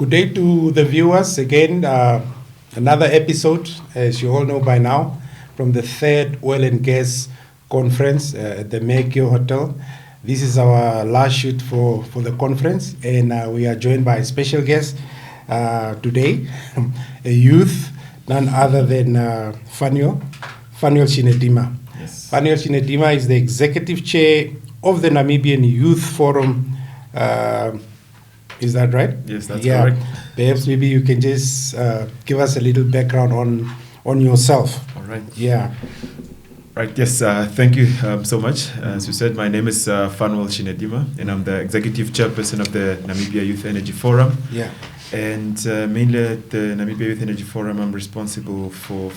Good day to the viewers. Again, another episode, as you all know by now, from the third Oil and Gas Conference at the Mercure Hotel. This is our last shoot for the conference, and we are joined by a special guest today, a youth, none other than Fanuel Shinedima. Yes. Fanuel Shinedima is the executive chair of the Namibian Youth Forum. Is that right? Yes, that's correct. Perhaps maybe you can just give us a little background on yourself. All right. Yeah. Right, yes, thank you so much. As you said, my name is Fanuel Shinedima, and I'm the executive chairperson of the Namibia Youth Energy Forum. Yeah. And mainly at the Namibia Youth Energy Forum, I'm responsible for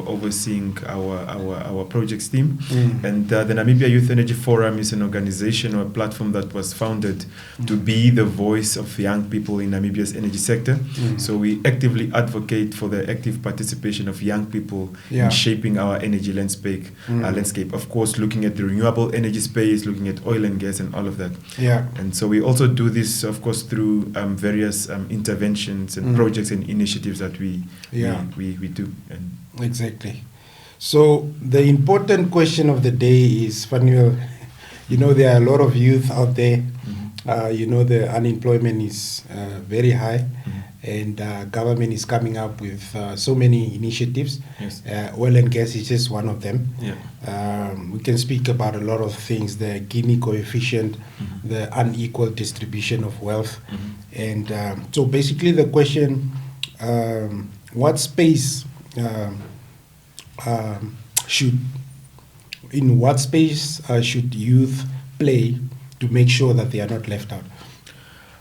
overseeing our projects team. And the Namibia Youth Energy Forum is an organization or a platform that was founded to be the voice of young people in Namibia's energy sector. So we actively advocate for the active participation of young people in shaping our energy landscape. Of course, looking at the renewable energy space, looking at oil and gas and all of that. Yeah. And so we also do this, of course, through various interventions and projects and initiatives that we do. And exactly. So the important question of the day is, Fanuel, there are a lot of youth out there. The unemployment is very high, and government is coming up with so many initiatives. Yes. Oil and gas is just one of them. Yeah. We can speak about a lot of things, the Gini coefficient, the unequal distribution of wealth. And so basically the question, what space should youth play to make sure that they are not left out?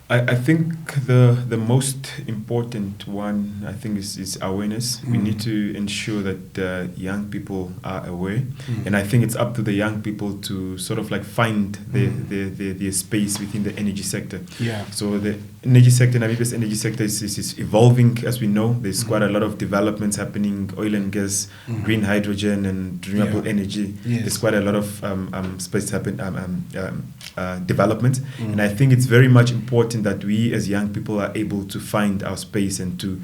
I think the most important one, I think, is awareness. We need to ensure that young people are aware, and I think it's up to the young people to sort of like find their space within the energy sector. Yeah. So the energy sector, Namibia's energy sector is evolving, as we know. There's quite a lot of developments happening, oil and gas, green hydrogen, and renewable energy. Yes. There's quite a lot of space development, and I think it's very much important that we as young people are able to find our space and to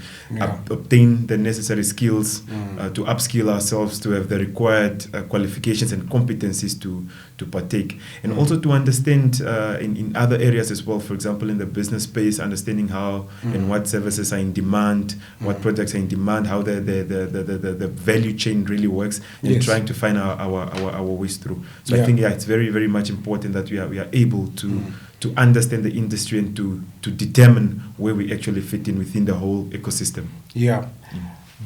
obtain the necessary skills, to upskill ourselves, to have the required qualifications and competencies to partake, and also to understand in other areas as well. For example, in the business space, understanding how and what services are in demand, what products are in demand, how the value chain really works, and trying to find our ways through. So I think it's very, very much important that we are able to understand the industry and to determine where we actually fit in within the whole ecosystem. Yeah.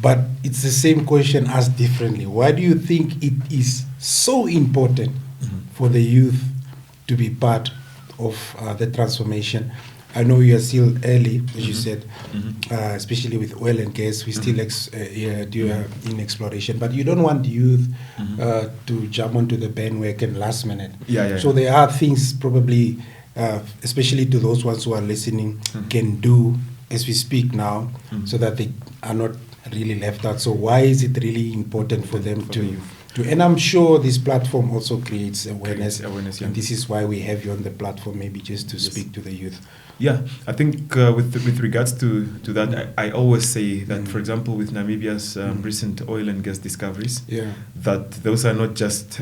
But it's the same question asked differently. Why do you think it is so important for the youth to be part of the transformation? I know you are still early, as you said, especially with oil and gas. We still in exploration, but you don't want youth to jump onto the bandwagon last minute. So there are things probably, especially to those ones who are listening, can do as we speak now, so that they are not really left out. So why is it really important for them to? And I'm sure this platform also creates awareness, and this is why we have you on the platform, maybe just to speak to the youth. Yeah, I think with regards to that, I always say that, for example, with Namibia's recent oil and gas discoveries, that those are not just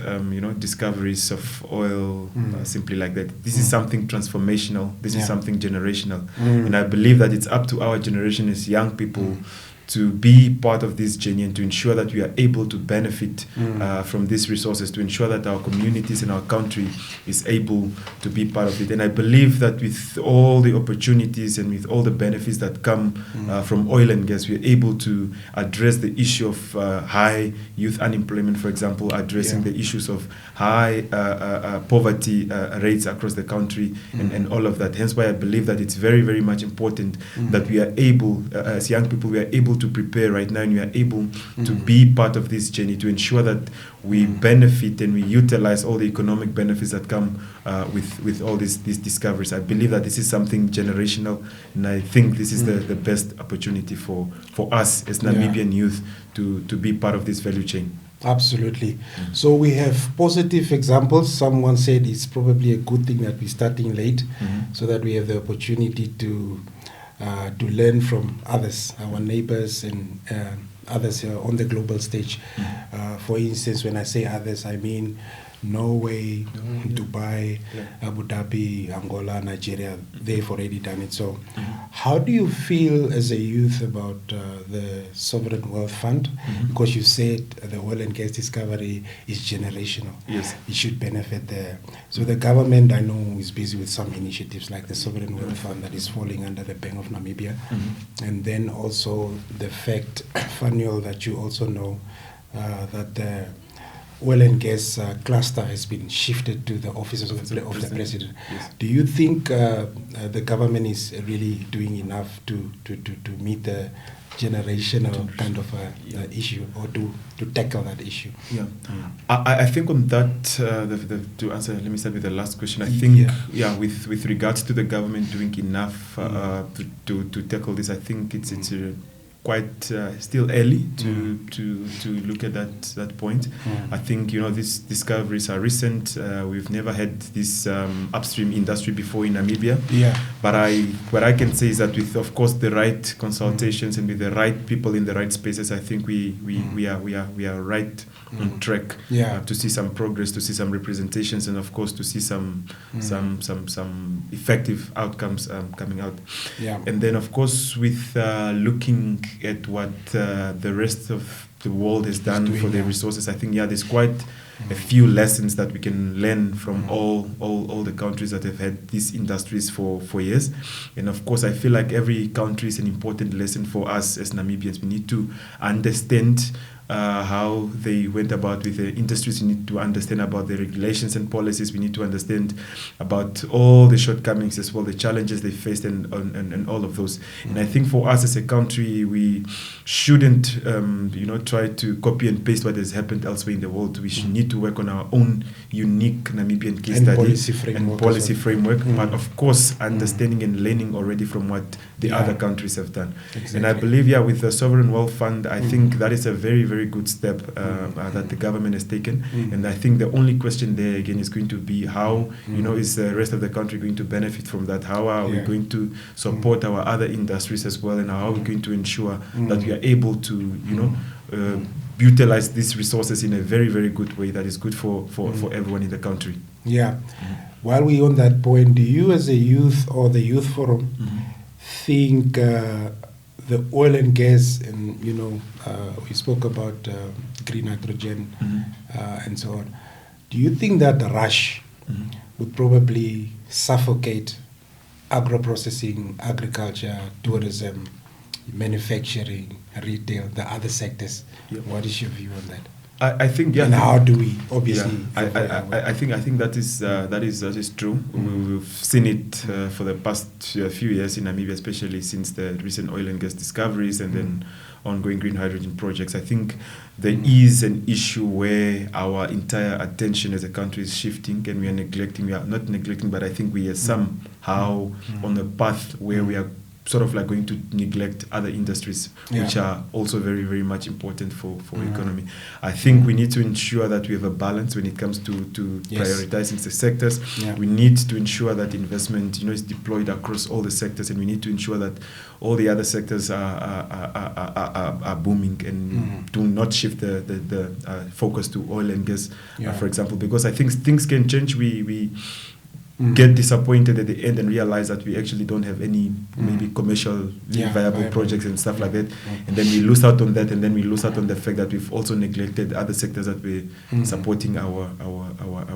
discoveries of oil simply like that. This is something transformational. This is something generational, and I believe that it's up to our generation as young people to be part of this journey and to ensure that we are able to benefit from these resources, to ensure that our communities and our country is able to be part of it. And I believe that with all the opportunities and with all the benefits that come from oil and gas, we are able to address the issue of high youth unemployment, for example, addressing the issues of high poverty rates across the country and all of that. Hence why I believe that it's very, very much important that we are able, as young people, we are able to prepare right now, and we are able to be part of this journey to ensure that we benefit and we utilize all the economic benefits that come with all these discoveries. I believe that this is something generational, and I think this is the best opportunity for us as Namibian youth to be part of this value chain. Absolutely. So we have positive examples. Someone said it's probably a good thing that we're starting late, so that we have the opportunity to to learn from others, our neighbors and others on the global stage. For instance, when I say others, I mean Norway, Dubai, Abu Dhabi, Angola, Nigeria. They've already done it. So how do you feel as a youth about the Sovereign Wealth Fund? Because you said the oil and gas discovery is generational. Yes. It should benefit the... So the government, I know, is busy with some initiatives like the Sovereign Wealth Fund that is falling under the Bank of Namibia. And then also the fact, Fanuel, that you also know that the oil and gas cluster has been shifted to the offices of the president. Yes. Do you think the government is really doing enough to meet the generational kind of issue, or to tackle that issue? Yeah, I think on that, to answer, let me start with the last question. I think, with regards to the government doing enough to tackle this, I think it's quite still early to look at that point. I think these discoveries are recent. We've never had this upstream industry before in Namibia. But what I can say is that with, of course, the right consultations and with the right people in the right spaces, I think we are right on track to see some progress, to see some representations, and of course to see some effective outcomes coming out. And then of course with looking at what the rest of the world has done for their resources, I think there's quite a few lessons that we can learn from all the countries that have had these industries for years. And of course, I feel like every country is an important lesson for us as Namibians. We need to understand how they went about with the industries. We need to understand about the regulations and policies. We need to understand about all the shortcomings as well, the challenges they faced, and all of those. And I think for us as a country, we shouldn't try to copy and paste what has happened elsewhere in the world. We should need to work on our own unique Namibian case study and policy framework, but of course understanding and learning already from what the other countries have done. And I believe with the Sovereign Wealth Fund, I think that is a very, very good step that the government has taken. And I think the only question there again is going to be how is the rest of the country going to benefit from that? How are we going to support our other industries as well, and how are we going to ensure that we are able to utilize these resources in a very, very good way that is good for everyone in the country. While we're on that point, do you as a youth or the Youth Forum think the oil and gas, and we spoke about green hydrogen and so on, do you think that the rush would probably suffocate agro-processing, agriculture, tourism, manufacturing, retail, the other sectors? What is your view on that? I think and how do we obviously? I think that is true. We've seen it for the past few years in Namibia, especially since the recent oil and gas discoveries and then ongoing green hydrogen projects. I think there is an issue where our entire attention as a country is shifting, and we are neglecting. We are not neglecting, but I think we are somehow on a path where we are sort of like going to neglect other industries which are also very, very much important for economy. I think we need to ensure that we have a balance when it comes to prioritizing the sectors. We need to ensure that investment is deployed across all the sectors, and we need to ensure that all the other sectors are booming and do not shift the focus to oil and gas, for example, because I think things can change. We get disappointed at the end and realize that we actually don't have any maybe commercially viable projects and stuff like that, and then we lose out on that, and then we lose out on the fact that we've also neglected other sectors that we're supporting our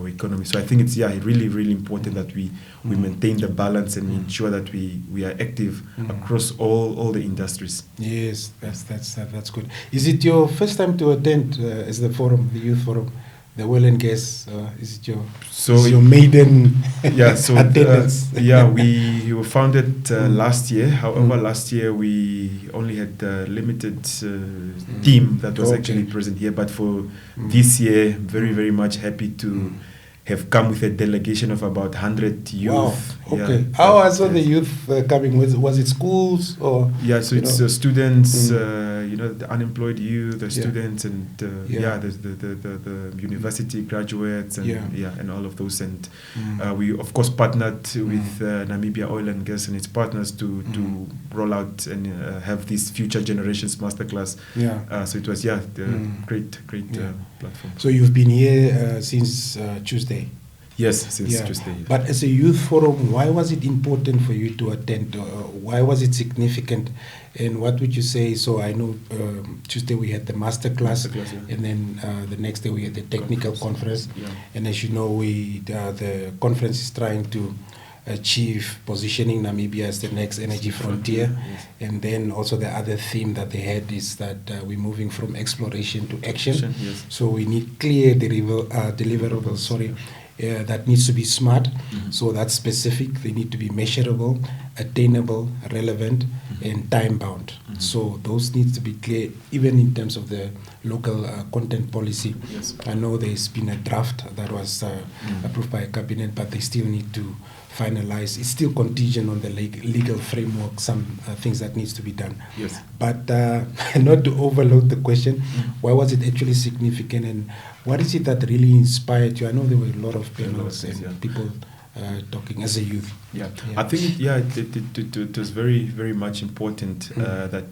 economy. So I think it's really, really important that we maintain the balance and we ensure that we are active across all the industries. Yes, that's good. Is it your first time to attend as the forum, the Youth Forum? The oil and gas, is it your maiden attendance? We were founded last year. However, last year we only had a limited team that was actually present here. But for this year, very, very much happy to have come with a delegation of about 100 youth. Wow. Okay. Yeah, How are the youth coming? Was it schools or? Yeah, so it's students, the unemployed youth, the students, and the university graduates, and and all of those. And we of course partnered with Namibia Oil and Gas and its partners to roll out and have this Future Generations Masterclass. So it was great platform. So you've been here since Tuesday. Yes, since Tuesday. Yes. But as a youth forum, why was it important for you to attend? Why was it significant? And what would you say? So I know Tuesday we had the masterclass, and then the next day we had the technical conference. Yeah. And as you know, the conference is trying to achieve positioning Namibia as the next energy frontier. Yes. And then also the other theme that they had is that we're moving from exploration to action. Yes. So we need clear deliverables, that needs to be smart. So that's specific. They need to be measurable, attainable, relevant, and time-bound. So those needs to be clear, even in terms of the local content policy. Yes. I know there's been a draft that was approved by a cabinet, but they still need to finalize. It's still contingent on the legal framework, some things that needs to be done. Yes. But not to overload the question, why was it actually significant, and what is it that really inspired you? I know there were a lot of panels and people talking as a youth. I think it was very, very much important that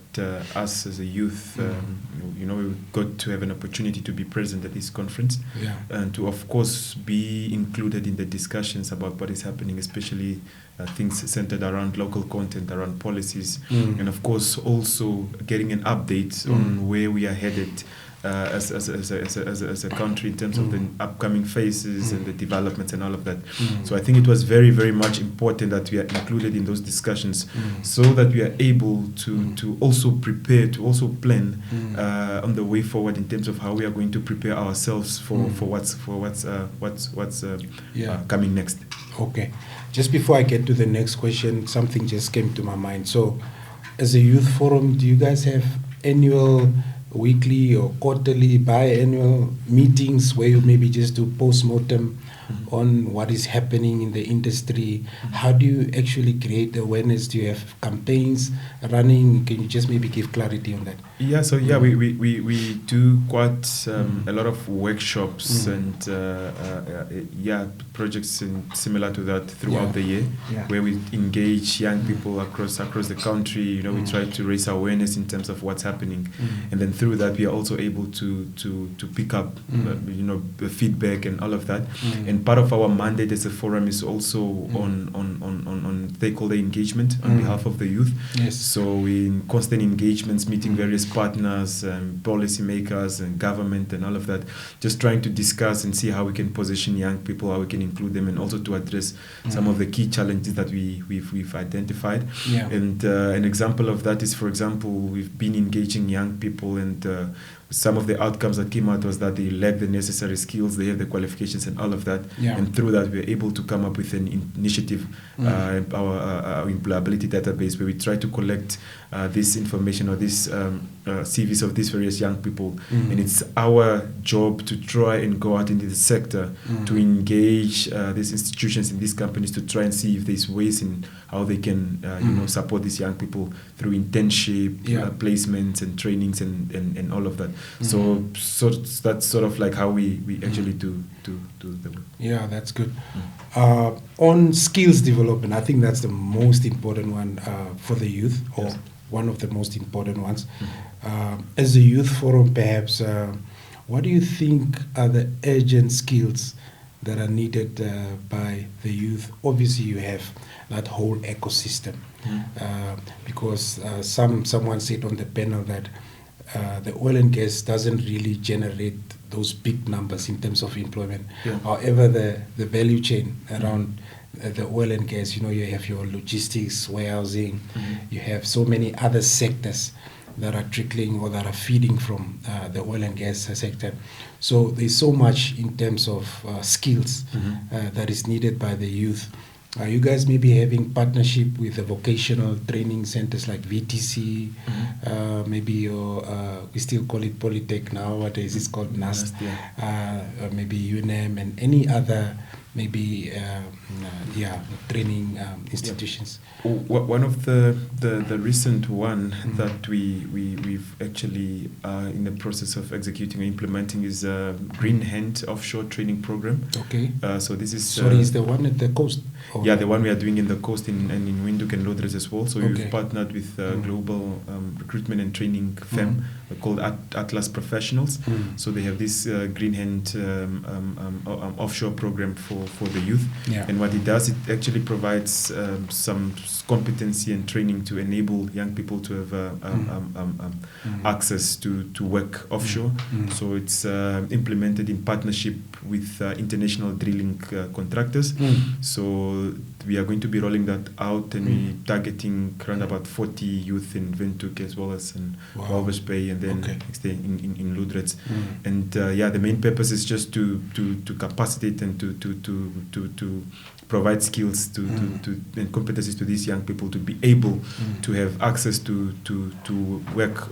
us as a youth, we got to have an opportunity to be present at this conference, and to of course be included in the discussions about what is happening, especially things centered around local content, around policies, and of course also getting an update on where we are headed as a country in terms of the upcoming phases and the developments and all of that. So I think it was very, very much important that we are included in those discussions, so that we are able to also prepare, to also plan on the way forward in terms of how we are going to prepare ourselves for what's coming next. Okay. Just before I get to the next question, something just came to my mind. So as a youth forum, do you guys have annual, weekly or quarterly, biannual meetings where you maybe just do post-mortem on what is happening in the industry? How do you actually create awareness? Do you have campaigns running? Can you just maybe give clarity on that? Yeah, so we do quite a lot of workshops and projects similar to that throughout the year, where we engage young people across the country. We try to raise awareness in terms of what's happening, and then through that we are also able to pick up the feedback and all of that. And part of our mandate as a forum is also on stakeholder engagement on behalf of the youth. Yes. So we in constant engagements, meeting various partners, policy makers and government and all of that, just trying to discuss and see how we can position young people, how we can include them, and also to address some of the key challenges that we've identified. And an example of that is, for example, we've been engaging young people, and some of the outcomes that came out was that they lack the necessary skills, they have the qualifications and all of that. And through that, we're able to come up with an initiative, our employability database, where we try to collect this information or this CVs of these various young people. And it's our job to try and go out into the sector to engage these institutions and these companies to try and see if there's ways in how they can support these young people through internship, placements and trainings and all of that. So that's sort of like how we actually do the work. Yeah, that's good. On skills development, I think that's the most important one for the youth, or one of the most important ones. As a youth forum, perhaps, what do you think are the urgent skills that are needed by the youth? Obviously, you have that whole ecosystem, because someone said on the panel that the oil and gas doesn't really generate those big numbers in terms of employment. However, the value chain around the oil and gas, you have your logistics, warehousing, you have so many other sectors that are trickling or that are feeding from the oil and gas sector. So there's so much in terms of skills that is needed by the youth. Are you guys maybe having partnership with the vocational training centers like VTC, maybe your, we still call it Polytech nowadays, it's called NAST, maybe UNAM and any other maybe training institutions? One of the recent one that we've actually in the process of executing and implementing is a Green Hand offshore training program. Okay. So this is is the one at the coast? Yeah, the one we are doing in the coast and in Windhoek and Lodres as well. So we've partnered with a global recruitment and training firm called Atlas Professionals. So they have this Green Hand offshore program for the youth. Yeah. And what it does, it actually provides some competency and training to enable young people to have access to work offshore. So it's implemented in partnership with international drilling contractors. So we are going to be rolling that out, and we're targeting around about 40 youth in Windhoek as well as in Walvis Bay, and then next day in Lodres. And the main purpose is just to capacitate and to provide skills and competencies to these young people to be able to have access to work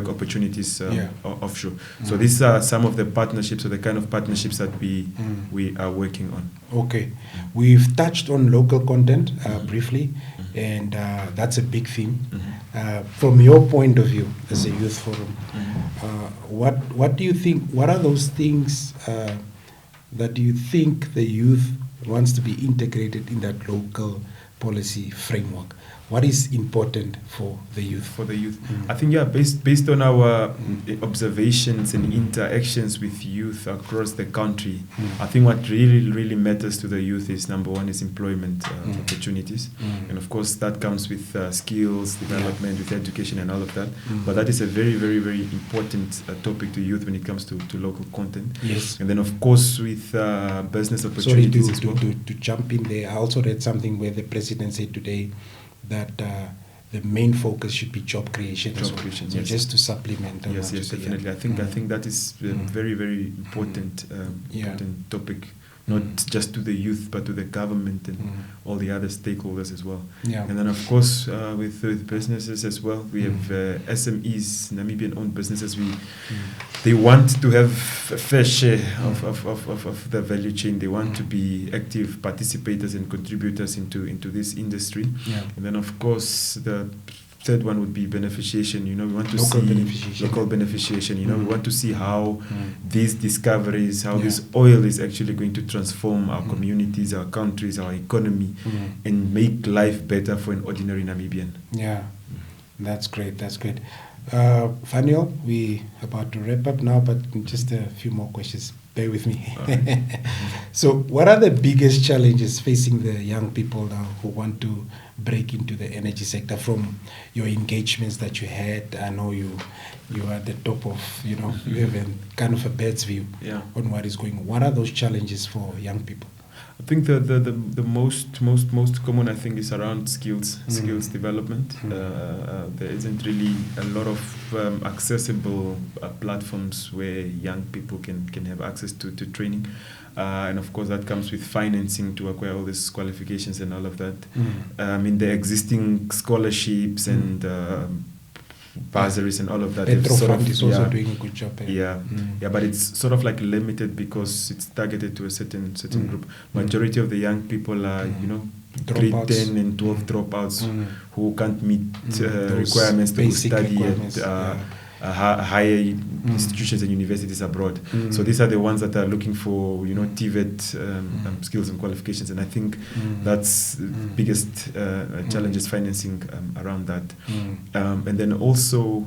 opportunities offshore. So these are some of the partnerships, or the kind of partnerships that we are working on. Okay, we've touched on local content briefly, and that's a big theme. From your point of view as a youth forum, what do you think? What are those things that you think the youth wants to be integrated in that local policy framework? What is important for the youth? For the youth, I think based on our observations and interactions with youth across the country, I think what really matters to the youth is, number one, is employment opportunities, and of course that comes with skills development, with education and all of that. But that is a very important topic to youth when it comes to local content. Yes. And then of course with business opportunities as well. To jump in there, I also read something where the president said today that the main focus should be job creation. So just to supplement. Yes, definitely. I think that is very important topic, not just to the youth, but to the government and all the other stakeholders as well. Yeah. And then of course with businesses as well, we have SMEs, Namibian-owned businesses. They want to have a fair share of the value chain. They want to be active participators and contributors into this industry. Yeah. And then of course the third one would be beneficiation. We want to see local beneficiation. We want to see how these discoveries, how this oil is actually going to transform our communities, our countries, our economy, and make life better for an ordinary Namibian. Yeah, that's great. Fanuel, we're about to wrap up now, but just a few more questions. Bear with me. So what are the biggest challenges facing the young people now who want to break into the energy sector? From your engagements that you had, I know you are at the top of, you have a kind of a bird's view on what is going on. What are those challenges for young people? I think the most common, I think, is around skills development. There isn't really a lot of accessible platforms where young people can have access to training. And of course that comes with financing to acquire all these qualifications and all of that. In the existing scholarships and bursaries and all of that. Fund is also doing a good job. But it's sort of like limited because it's targeted to a certain group. Majority of the young people are, grade 10 and 12 dropouts who can't meet requirements to study at higher institutions and universities abroad. So these are the ones that are looking for, TVET skills and qualifications, and I think that's the biggest challenge is financing around that. And then also,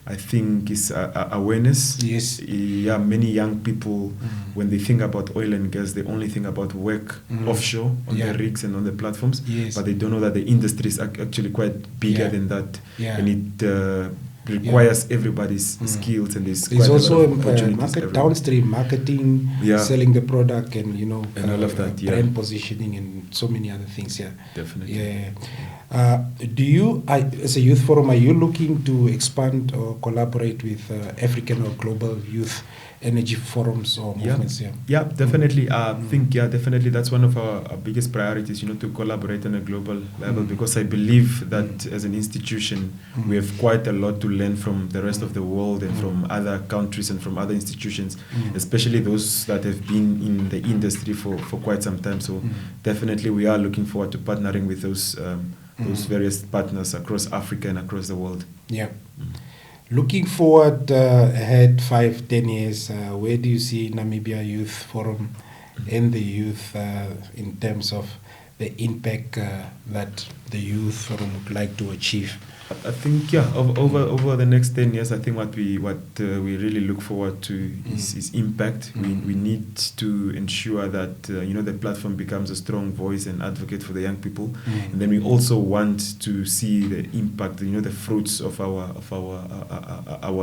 I think is awareness. Yes. Many young people, when they think about oil and gas, they only think about work offshore on the rigs and on the platforms, but they don't know that the industry is actually quite bigger than that, and it requires everybody's skills, and there's also downstream marketing, selling the product, and and all of that, brand positioning, and so many other things. Definitely. Do you, as a youth forum, are you looking to expand or collaborate with African or global youth energy forums or movements? Yeah, definitely. I think, definitely that's one of our biggest priorities, to collaborate on a global level, because I believe that as an institution, we have quite a lot to learn from the rest of the world and from other countries and from other institutions, especially those that have been in the industry for quite some time. So definitely we are looking forward to partnering with those various partners across Africa and across the world. Yeah. Looking forward ahead 5-10 years, where do you see Namibia Youth Forum and the youth in terms of the impact that the Youth Forum would like to achieve? I think over the next 10 years, I think what we really look forward to is impact. We need to ensure that the platform becomes a strong voice and advocate for the young people, and then we also want to see the impact, the fruits of our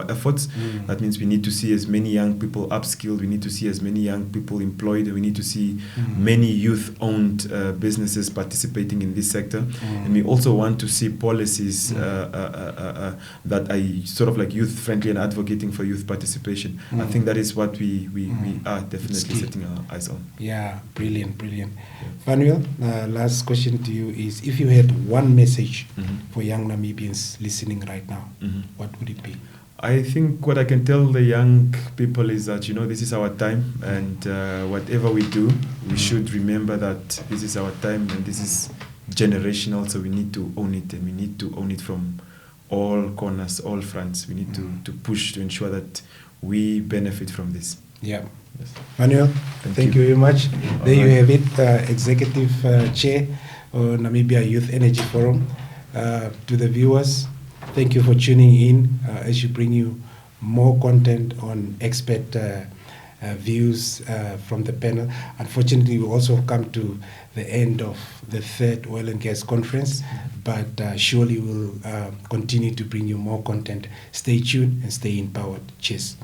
efforts. That means we need to see as many young people upskilled. We need to see as many young people employed. We need to see many youth-owned businesses participating in this sector, and we also want to see policies that are sort of like youth-friendly and advocating for youth participation. I think that is what we are definitely setting our eyes on. Yeah, brilliant. Fanuel, last question to you is, if you had one message for young Namibians listening right now, what would it be? I think what I can tell the young people is that, this is our time, and whatever we do, we should remember that this is our time and this is generational, so we need to own it, and we need to own it from all corners, all fronts. We need to push to ensure that we benefit from this. Yeah. Yes. Fanuel, thank you very much. There you have it, Executive Chair of Namibia Youth Energy Forum. To the viewers, thank you for tuning in as you bring you more content on expert views from the panel. Unfortunately, we also come to the end of the third oil and gas conference, but surely we'll continue to bring you more content. Stay tuned and stay empowered. Cheers.